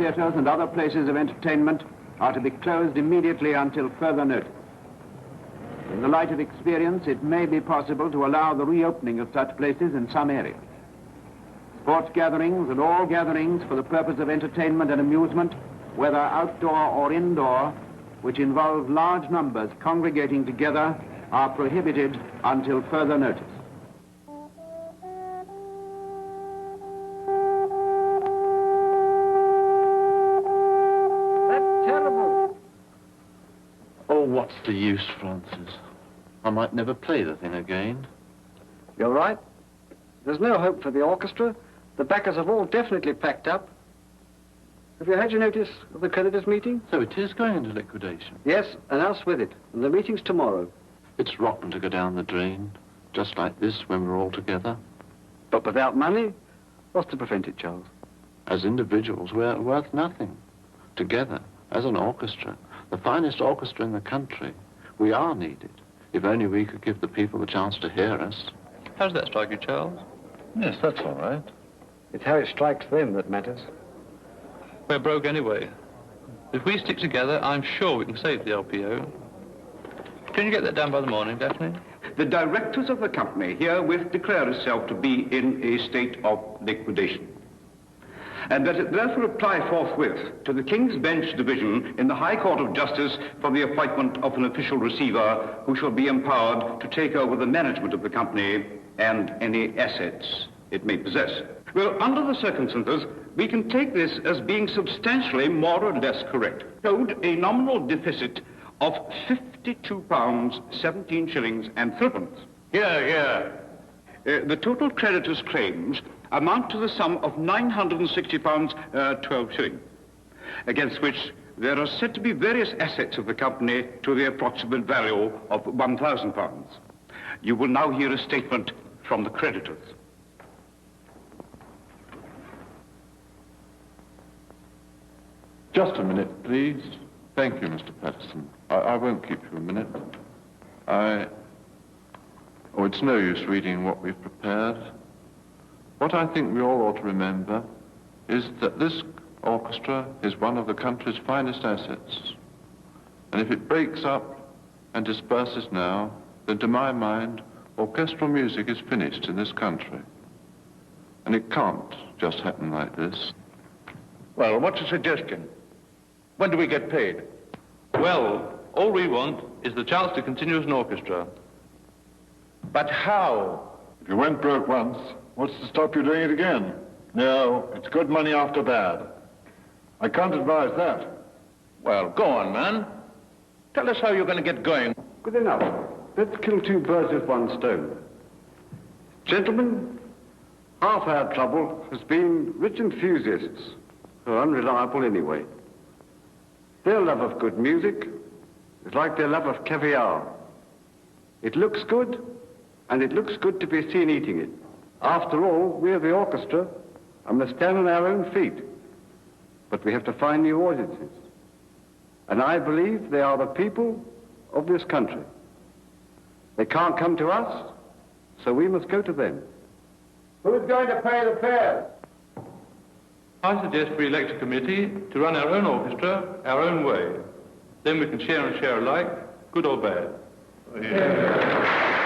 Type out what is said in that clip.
theatres and other places of entertainment are to be closed immediately until further notice. In the light of experience, it may be possible to allow the reopening of such places in some areas. Sports gatherings and all gatherings for the purpose of entertainment and amusement, whether outdoor or indoor, which involve large numbers congregating together, are prohibited until further notice. That's terrible. Oh, what's the use, Francis? I might never play the thing again. You're right. There's no hope for the orchestra. The backers have all definitely packed up. Have you had your notice of the creditors' meeting? So it is going into liquidation? Yes, and us with it. And the meeting's tomorrow. It's rotten to go down the drain, just like this when we're all together. But without money, what's to prevent it, Charles? As individuals, we're worth nothing. Together, as an orchestra, the finest orchestra in the country, we are needed. If only we could give the people the chance to hear us. How does that strike you, Charles? Yes, that's all right. It's how it strikes them that matters. We're broke anyway. If we stick together, I'm sure we can save the LPO. Can you get that done by the morning, Daphne? The directors of the company herewith declare itself to be in a state of liquidation, and that it therefore apply forthwith to the King's Bench Division in the High Court of Justice for the appointment of an official receiver who shall be empowered to take over the management of the company and any assets it may possess. Well, under the circumstances, we can take this as being substantially more or less correct. Showed a nominal deficit of £52, 17 shillings and threepence. Here. The total creditors' claims amount to the sum of £960, 12 shillings, against which there are said to be various assets of the company to the approximate value of £1,000. You will now hear a statement from the creditors. Just a minute, please. Thank you, Mr. Patterson. I won't keep you a minute. Oh, it's no use reading what we've prepared. What I think we all ought to remember is that this orchestra is one of the country's finest assets. And if it breaks up and disperses now, then to my mind, orchestral music is finished in this country. And it can't just happen like this. Well, what's the suggestion? When do we get paid? Well, all we want is the chance to continue as an orchestra. But how? If you went broke once, what's to stop you doing it again? No, it's good money after bad. I can't advise that. Well, go on, man. Tell us how you're going to get going. Good enough. Let's kill two birds with one stone. Gentlemen, half our trouble has been rich enthusiasts who are unreliable anyway. Their love of good music is like their love of caviar. It looks good, and it looks good to be seen eating it. After all, we're the orchestra and must stand on our own feet. But we have to find new audiences. And I believe they are the people of this country. They can't come to us, so we must go to them. Who's going to pay the fares? I suggest we elect a committee to run our own orchestra our own way. Then we can share and share alike, good or bad. Yeah.